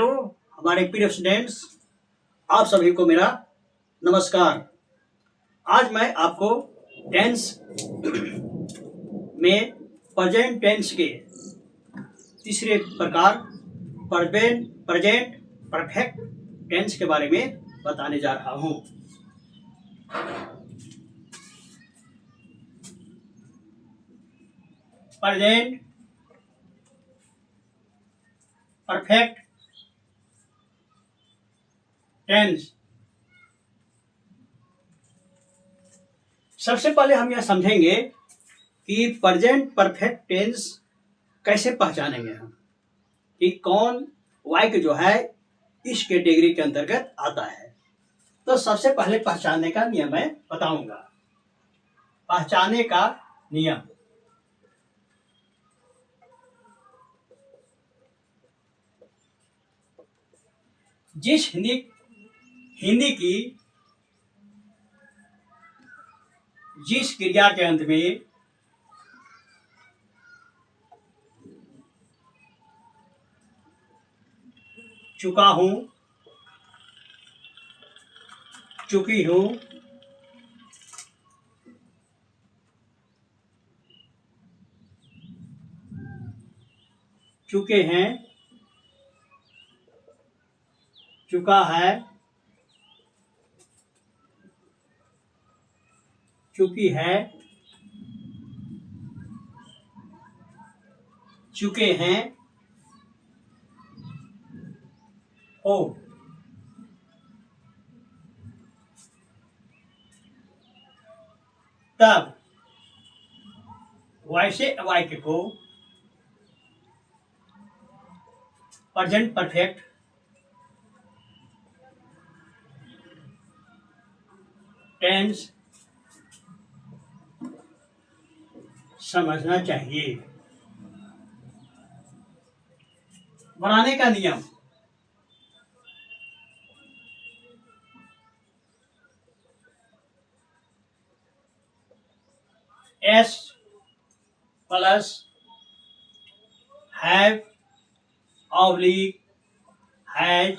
हमारे प्रिय स्टूडेंट्स, आप सभी को मेरा नमस्कार। आज मैं आपको टेंस में प्रेजेंट टेंस के तीसरे प्रकार प्रेजेंट परफेक्ट टेंस के बारे में बताने जा रहा हूं। Present perfect tense. सबसे पहले हम यह समझेंगे कि प्रेजेंट परफेक्ट टेंस कैसे पहचानेंगे हम कि कौन वाक्य जो है इस कैटेगरी के अंतर्गत आता है। तो सबसे पहले पहचानने का नियम मैं बताऊंगा। पहचानने का नियम, जिस हिंदी की जिस क्रिया के अंत में चुका हूं, चुकी हूं, चुके हैं, चुका है, चुकी है, चुके हैं, हो, तब वैसे वाक्य को प्रेजेंट परफेक्ट टेंस समझना चाहिए। बनाने का नियम, S plus have oblique has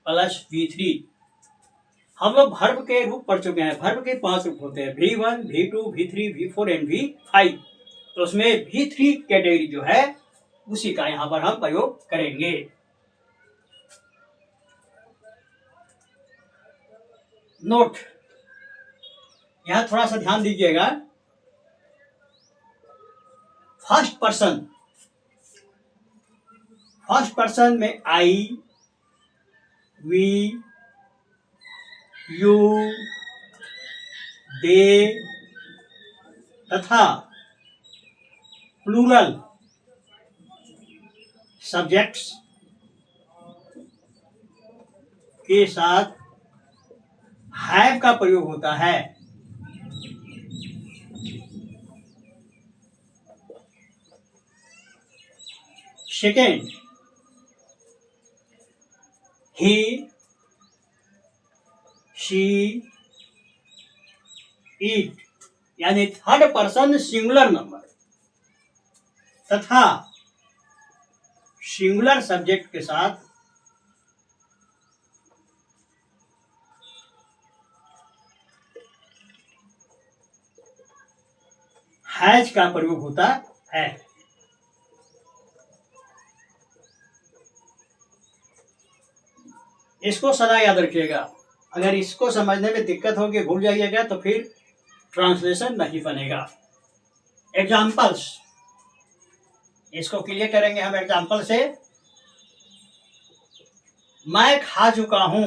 plus V3। हम लोग वर्ब के रूप पढ़ चुके हैं। वर्ब के 5 रूप होते हैं, V1, V2, V3, V4 and V5। तो उसमें V3 कैटेगरी जो है उसी का यहां पर हम प्रयोग करेंगे। नोट, यहां थोड़ा सा ध्यान दीजिएगा। फर्स्ट पर्सन में आई, वी, यू, दे तथा प्लूरल सब्जेक्ट्स के साथ हैव का प्रयोग होता है। सेकेंड, ही, शी, इट यानी थर्ड पर्सन सिंगुलर नंबर तथा सिंगुलर सब्जेक्ट के साथ हैज का प्रयोग होता है। इसको सदा याद रखिएगा। अगर इसको समझने में दिक्कत होगी, भूल जाइएगा, तो फिर ट्रांसलेशन नहीं बनेगा। एग्जाम्पल्स, इसको क्लियर करेंगे हम एग्जाम्पल से। मैं खा चुका हूं,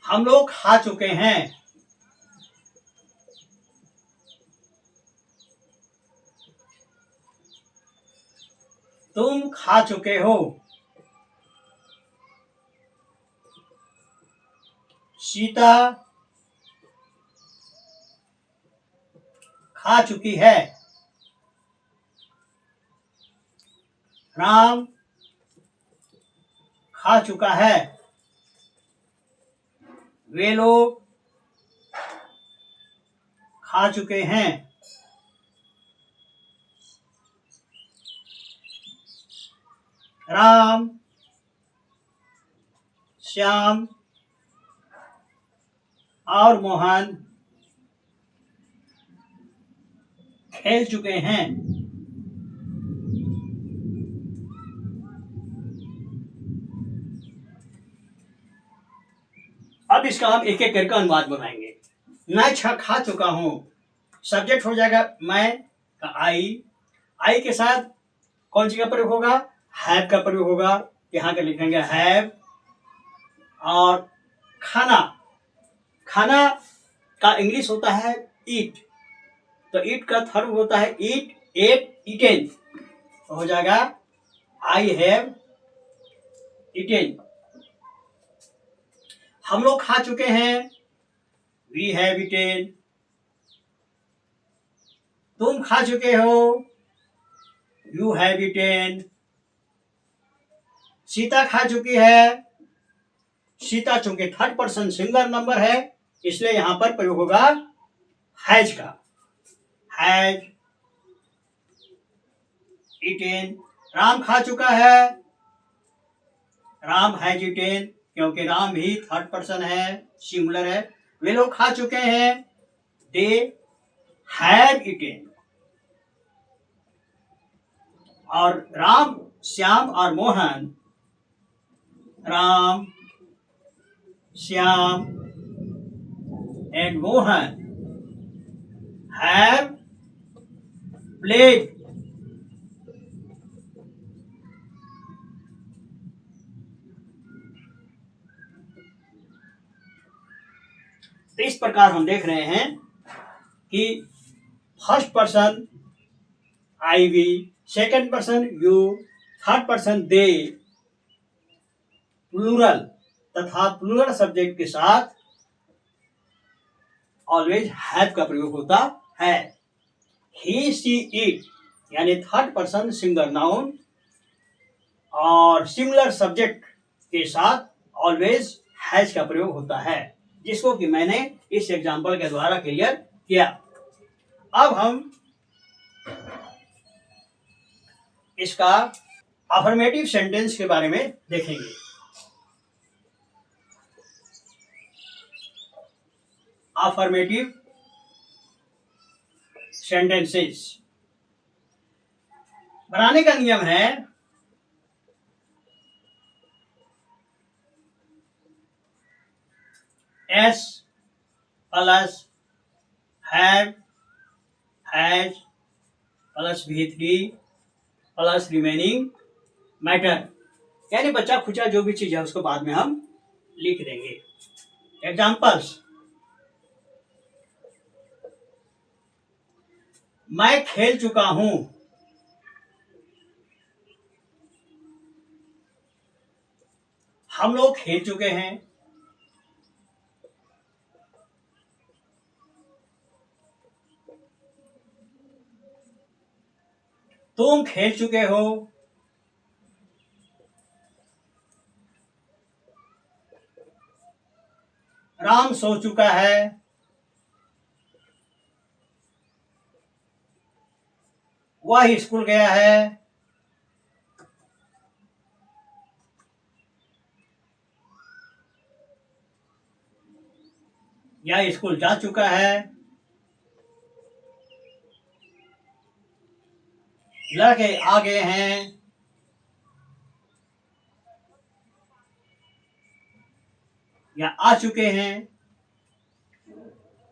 हम लोग खा चुके हैं, तुम खा चुके हो, सीता खा चुकी है, राम खा चुका है, वे लोग खा चुके हैं, राम, श्याम और मोहन खेल चुके हैं। अब इसका हम एक एक करके अनुवाद बनाएंगे। मैं खा चुका हूं, सब्जेक्ट हो जाएगा मैं का आई के साथ कौन सी का प्रयोग होगा? हैव का प्रयोग होगा। यहां के लिखेंगे हैव। और खाना, खाना का इंग्लिश होता है ईट, तो ईट का थर्ड होता है ईट, एट, ईटेन, तो हो जाएगा आई हैव ईटेन। हम लोग खा चुके हैं, वी हैव ईटेन। तुम खा चुके हो, यू हैव ईटेन। सीता खा चुकी है, सीता चूंकि थर्ड पर्सन सिंगुलर नंबर है इसलिए यहां पर प्रयोग होगा हैज का, हैज ईटेन। राम खा चुका है, राम हैज ईटेन, क्योंकि राम भी थर्ड पर्सन है, सिंगुलर है। वे लोग खा चुके हैं, दे हैव ईटेन। और राम, श्याम और Mohan, Ram, Shyam and Mohan have played. तो इस प्रकार हम देख रहे हैं कि first person I we, second person you, third person they, plural तथा प्लूरल सब्जेक्ट के साथ ऑलवेज हैव का प्रयोग होता है। ही, सी, इट यानी थर्ड पर्सन सिंगुलर नाउन और सिंगुलर सब्जेक्ट के साथ ऑलवेज हैज का प्रयोग होता है, जिसको कि मैंने इस एग्जाम्पल के द्वारा क्लियर किया। अब हम इसका अफर्मेटिव सेंटेंस के बारे में देखेंगे। अफर्मेटिव सेंटेंसेस बनाने का नियम है S plus have, has plus V3 plus remaining matter, यानी बचा खुचा जो भी चीज है उसको बाद में हम लिख देंगे। एग्जाम्पल्स, मैं खेल चुका हूं, हम लोग खेल चुके हैं, तुम खेल चुके हो, राम सो चुका है, वह स्कूल गया है, या स्कूल जा चुका है, लड़के आ गए हैं, या आ चुके हैं।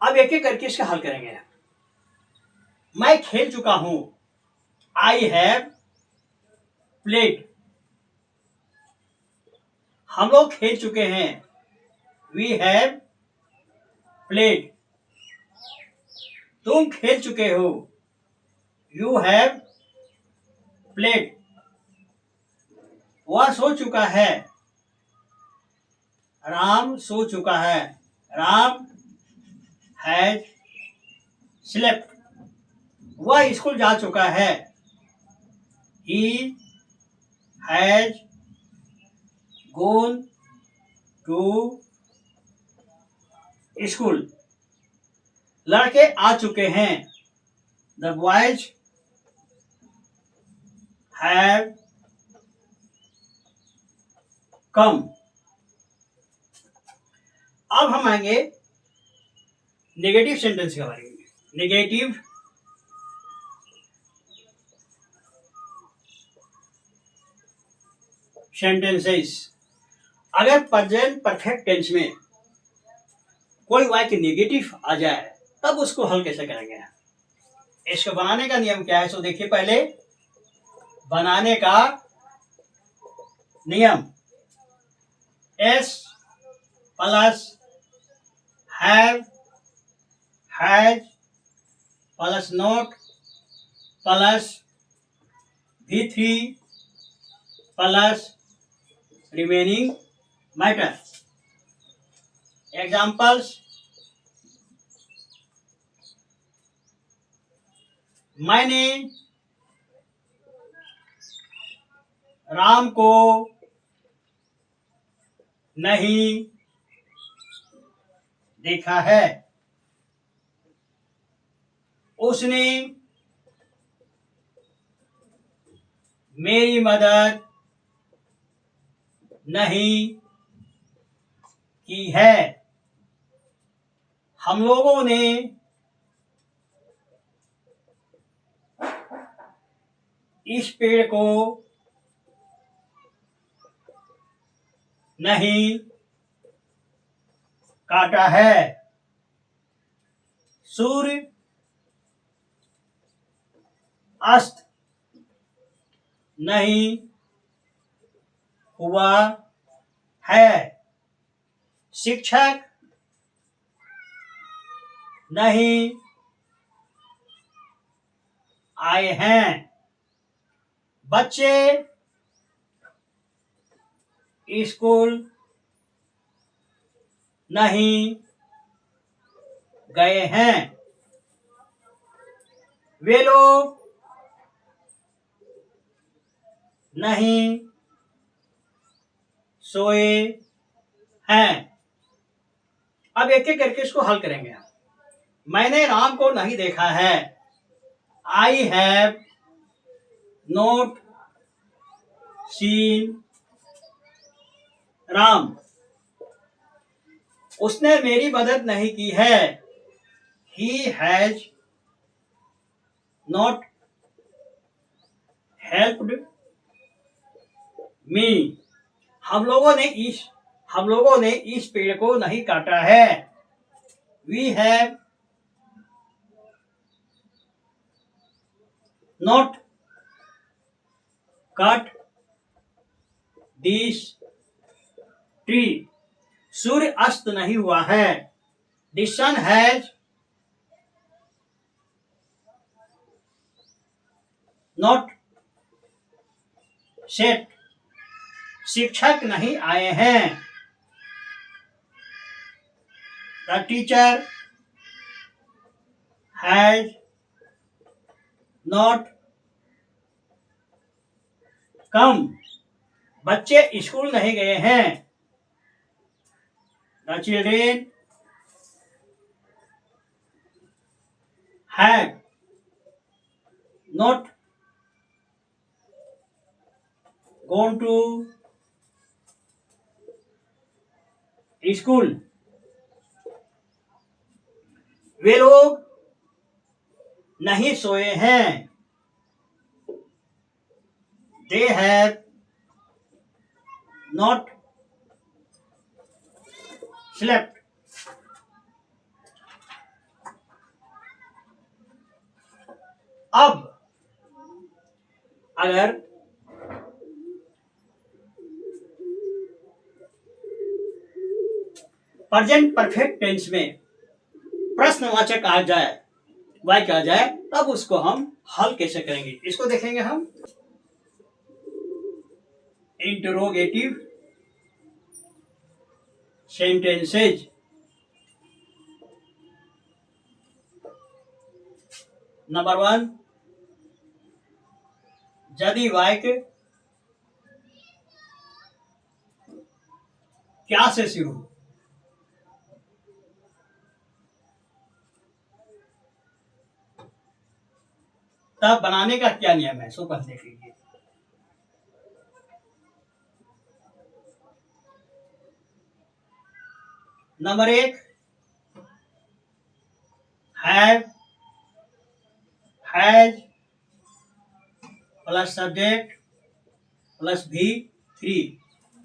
अब एक एक करके इसका हल करेंगे। मैं खेल चुका हूं, आई हैव प्लेड। हम लोग खेल चुके हैं, वी हैव प्लेड। तुम खेल चुके हो, यू हैव प्लेड। वह सो चुका है, राम सो चुका है, राम हैज स्लेप्ट। वह स्कूल जा चुका है, he has gone to school. लड़के आ चुके हैं, द बॉयज हैव कम। अब हम आएंगे नेगेटिव सेंटेंस के बारे में। Negative sentences. अगर प्रेजेंट परफेक्ट टेंस में कोई वाक्य नेगेटिव आ जाए तब उसको हल कैसे करेंगे? इसको बनाने का नियम क्या है? सो देखिए, पहले बनाने का नियम S plus have, has plus not plus V3 plus remaining matter. Examples, मैंने राम को नहीं देखा है। उसने मेरी मदद नहीं की है। हम लोगों ने इस पेड़ को नहीं काटा है। सूर्य अस्त नहीं हुआ है। शिक्षक नहीं आए हैं। बच्चे स्कूल नहीं गए हैं। वे लोग नहीं सोए हैं। अब एक एक करके इसको हल करेंगे हम। मैंने राम को नहीं देखा है। I have not seen Ram. उसने मेरी मदद नहीं की है। He has not helped me. हम लोगों ने इस पेड़ को नहीं काटा है। We have not cut this tree. सूर्य अस्त नहीं हुआ है। The sun has not set. शिक्षक नहीं आए हैं। The teacher has not come. बच्चे स्कूल नहीं गए हैं। The children have not gone to school. वे लोग नहीं सोए हैं। They have not slept. अब अगर प्रेजेंट परफेक्ट टेंस में प्रश्नवाचक आ जाए, वाक्य आ जाए, तब उसको हम हल कैसे करेंगे इसको देखेंगे हम। Interrogative sentences. नंबर 1, यदि वाक्य क्या से शुरू हो, तब बनाने का क्या नियम है, सो पहले देख लीजिए। नंबर एक, have, has plus subject plus V3,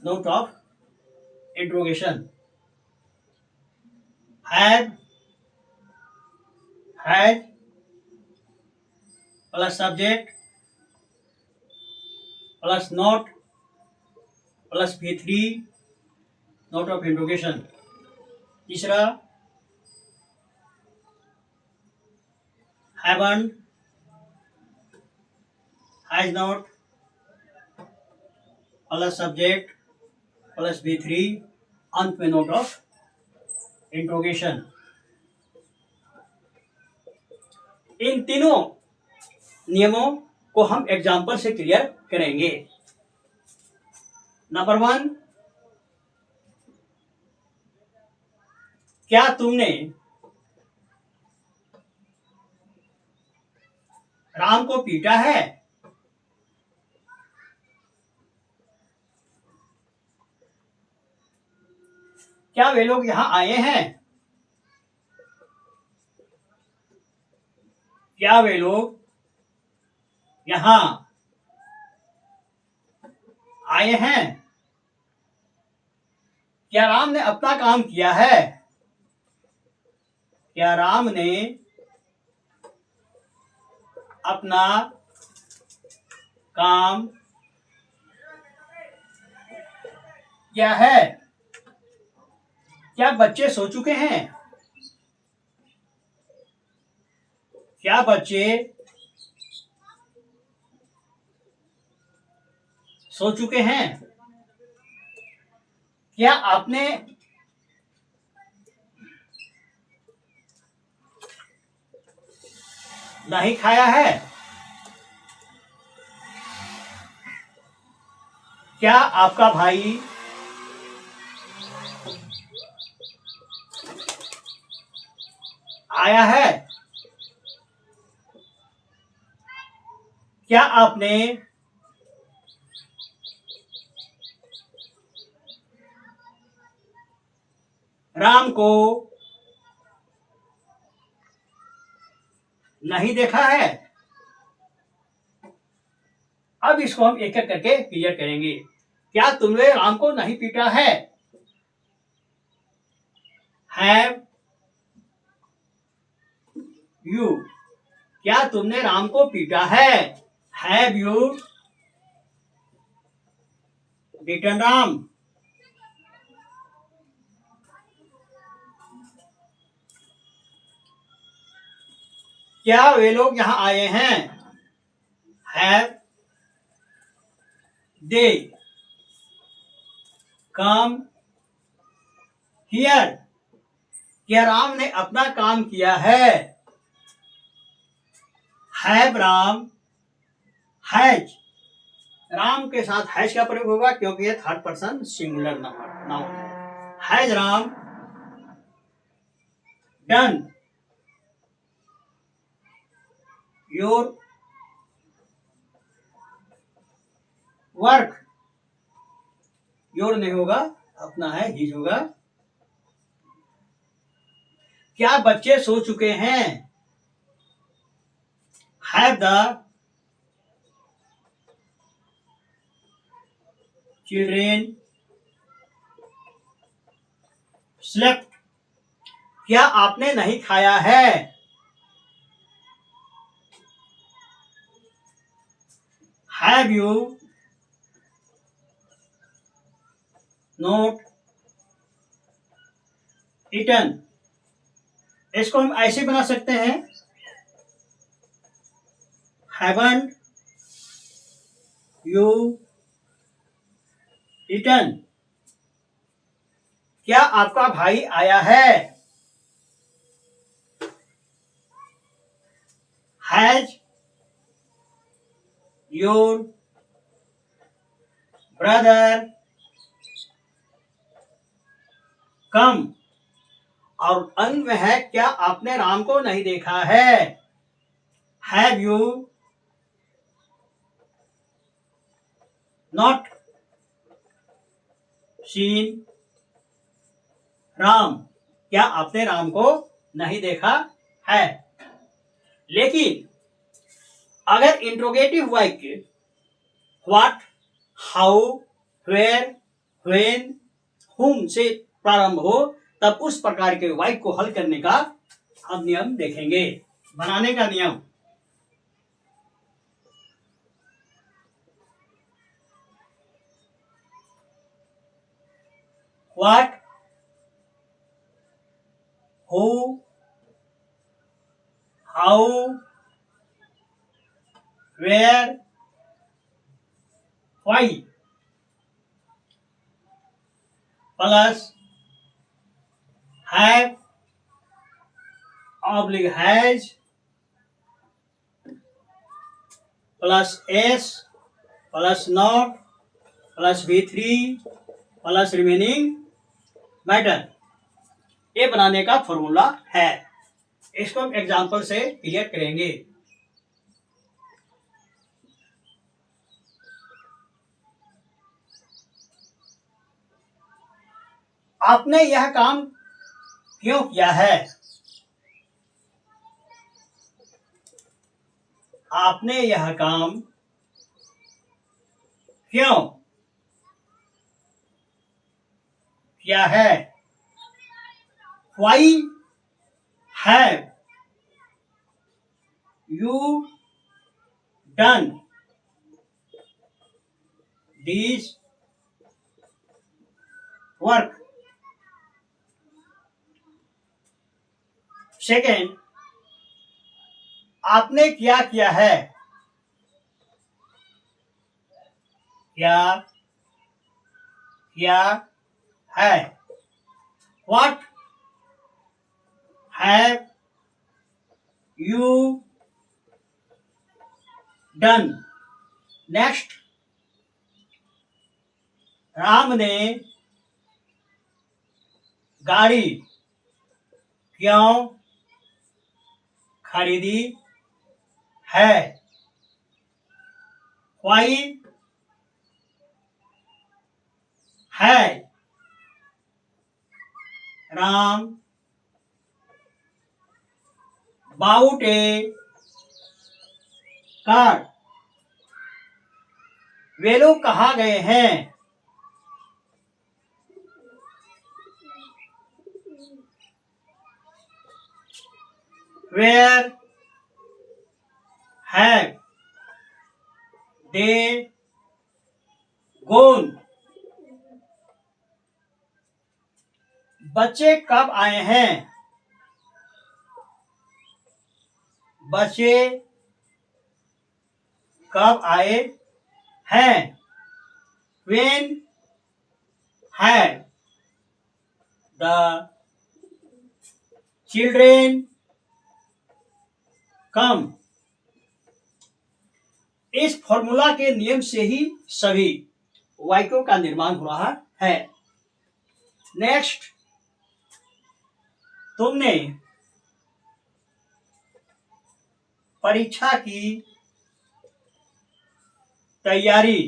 note of interrogation. Have, has plus subject plus note plus V3, note of interrogation. तीसरा, haven't, has not plus subject plus V3, अंत में नोट ऑफ इंट्रोगेशन। इन तीनों नियमों को हम example से clear करेंगे। Number one, क्या तुमने राम को पीटा है? क्या वे लोग यहां आए हैं? क्या वे लोग यहां आए हैं? क्या राम ने अपना काम किया है? क्या राम ने अपना काम किया है? क्या बच्चे सो चुके हैं? क्या बच्चे सो चुके हैं? क्या आपने नहीं खाया है? क्या आपका भाई आया है? क्या आपने राम को नहीं देखा है? अब इसको हम एक एक करके क्लियर करेंगे। क्या तुमने राम को नहीं पीटा है? हैव यू, क्या तुमने राम को पीटा है? Have you beaten Ram? क्या वे लोग यहां आए हैं? Have they come here? क्या राम ने अपना काम किया है? हैव राम हैज, राम के साथ हैज का प्रयोग होगा क्योंकि ये थर्ड पर्सन सिंगुलर नाउन है। Has Ram done your work? Your नहीं होगा, अपना है, हिज होगा। क्या बच्चे सो चुके हैं? Have the children slept? क्या आपने नहीं खाया है? Have you not eaten? इसको हम ऐसे बना सकते हैं, हैवंट यू ईटन? क्या आपका भाई आया है? हैज योर ब्रदर कम? और अंत में है, क्या आपने राम को नहीं देखा है? Have you not seen Ram, क्या आपने राम को नहीं देखा है? लेकिन अगर इंट्रोगेटिव वाक्य व्हाट, हाउ, वेयर, व्हेन, हुम से प्रारंभ हो, तब उस प्रकार के वाक्य को हल करने का हम नियम देखेंगे, बनाने का नियम। What, who, how, where, why plus have oblique has plus S plus not plus V3 plus remaining matter, ये बनाने का फॉर्मूला है। इसको हम एग्जाम्पल से क्लियर करेंगे। आपने यह काम क्यों किया है? आपने यह काम क्यों किया है? Why have you done this work? Second, आपने क्या किया है? क्या किया है? What have you done? Next, Ram ने गाड़ी क्यों खरीदी है? Why had Ram bought a car? वे लोग कहाँ गए हैं? Where have they gone? बच्चे कब आए हैं? बच्चे कब आए हैं? When have the children come? इस फॉर्मूला के नियम से ही सभी वाक्यों का निर्माण हो रहा है। नेक्स्ट, तुमने परीक्षा की तैयारी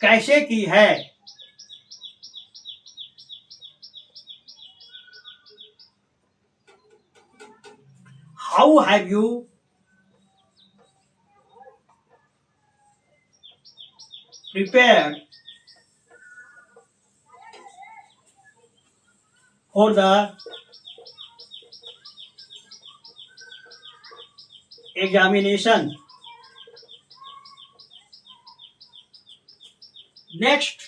कैसे की है? How have you prepared for the examination? Next,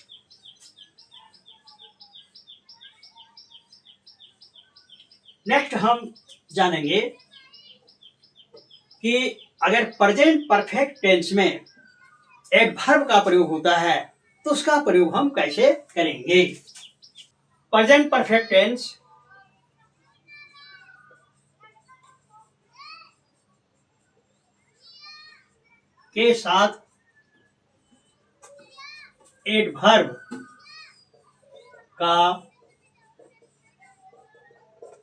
हम जानेंगे कि अगर प्रेजेंट परफेक्ट टेंस में एक वर्ब का प्रयोग होता है तो उसका प्रयोग हम कैसे करेंगे। प्रेजेंट परफेक्ट टेंस के साथ एडवर्ब का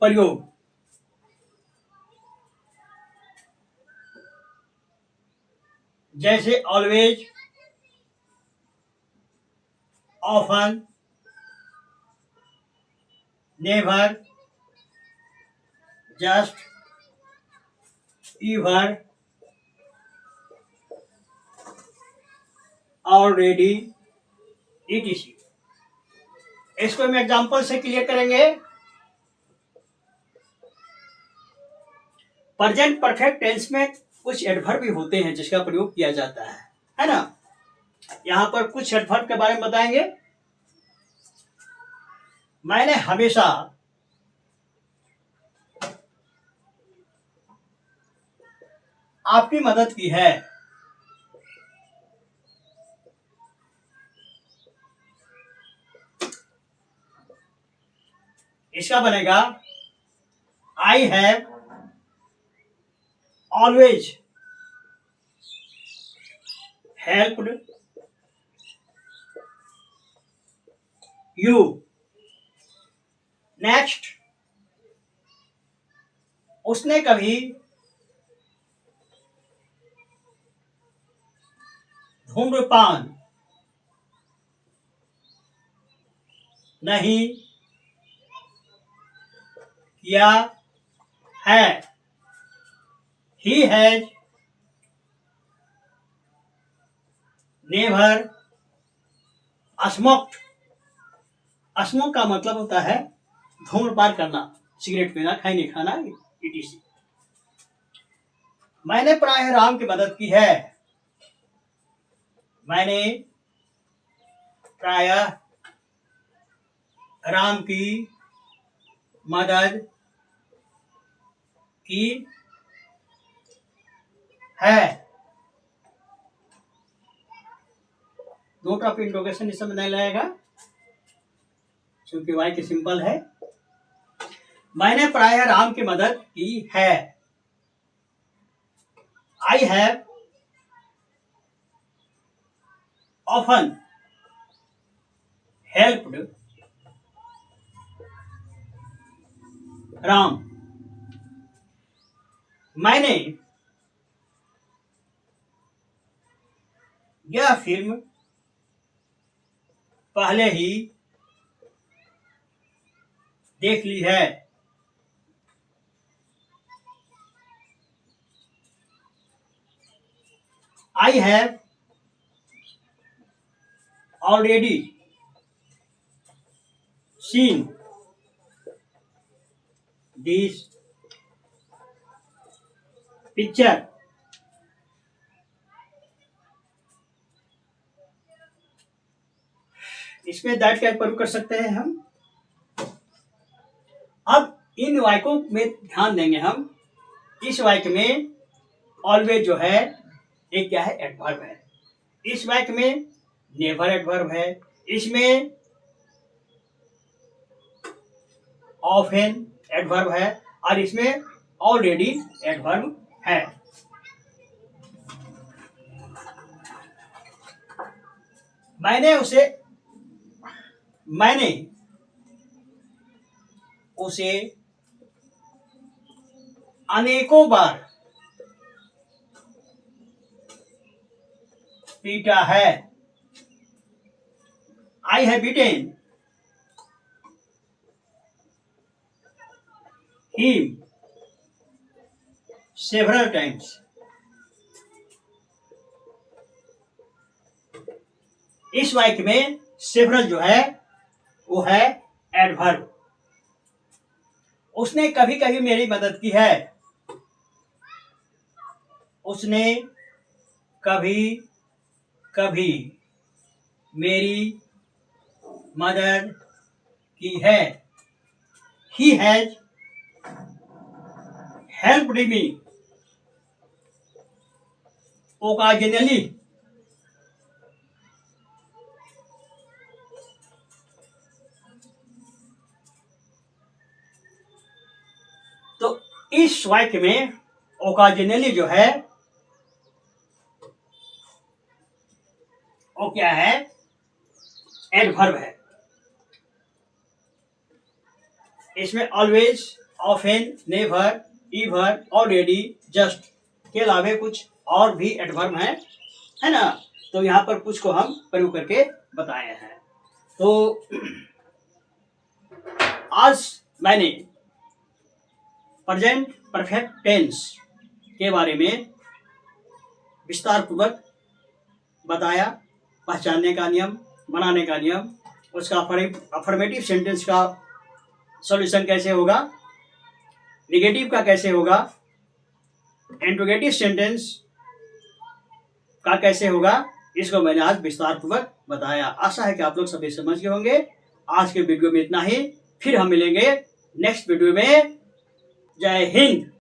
प्रयोग जैसे always, often, never, just, ईवर, already, etc. इसको हम एग्जाम्पल से क्लियर करेंगे। प्रेजेंट परफेक्ट टेंस में कुछ एडवर्ब भी होते हैं जिसका प्रयोग किया जाता है ना। यहां पर कुछ एडवर्ब के बारे में बताएंगे। मैंने हमेशा आपकी मदद की है। इसका बनेगा I have always helped you. Next, उसने कभी धूम्रपान नहीं किया है। He has never smoked। Smoke का मतलब होता है धूम्रपान करना, सिगरेट पीना, खैनी खाना, etc। मैंने प्रायः राम की मदद की है। मैंने प्रायः राम की मदद की है। नोट ऑफ इंट्रोगेशन इस समय नहीं लगेगा क्योंकि वाई की सिंपल है। मैंने प्रायः राम की मदद की है। I have often helped Ram. मैंने यह फिल्म पहले ही देख ली है। I have already seen this picture. इसमें दैट का प्रयोग कर सकते हैं हम। अब इन वाक्यों में ध्यान देंगे हम। इस वाक्य में ऑलवेज जो है एक क्या है, एडवर्ब है। इस वाक्य में नेवर एडवर्ब है। इसमें ऑफन एडवर्ब है और इसमें ऑलरेडी एडवर्ब है। मैंने उसे अनेकों बार पीटा है। I have beaten him several times. इस वाक्य में सेवरल जो है वो है एडवर्ब। उसने कभी कभी मेरी मदद की है। उसने कभी कभी मेरी मदद की है। He has helped me occasionally। तो इस वाक्य में ओकाजनली जो है वो क्या है, एडवर्ब है। इसमें always, often, never, ईवर, already, just के अलावे कुछ और भी एडवर्ब हैं, है ना। तो यहाँ पर कुछ को हम प्रयोग करके बताए हैं। तो आज मैंने प्रेजेंट परफेक्ट टेंस के बारे में विस्तार पूर्वक बताया, पहचानने का नियम, बनाने का नियम, उसका अफर्मेटिव सेंटेंस का सॉल्यूशन कैसे होगा, नेगेटिव का कैसे होगा, इंट्रोगेटिव सेंटेंस का कैसे होगा, इसको मैंने आज विस्तार पूर्वक बताया। आशा है कि आप लोग सभी समझ गए होंगे। आज के वीडियो में इतना ही, फिर हम मिलेंगे नेक्स्ट वीडियो में। जय हिंद।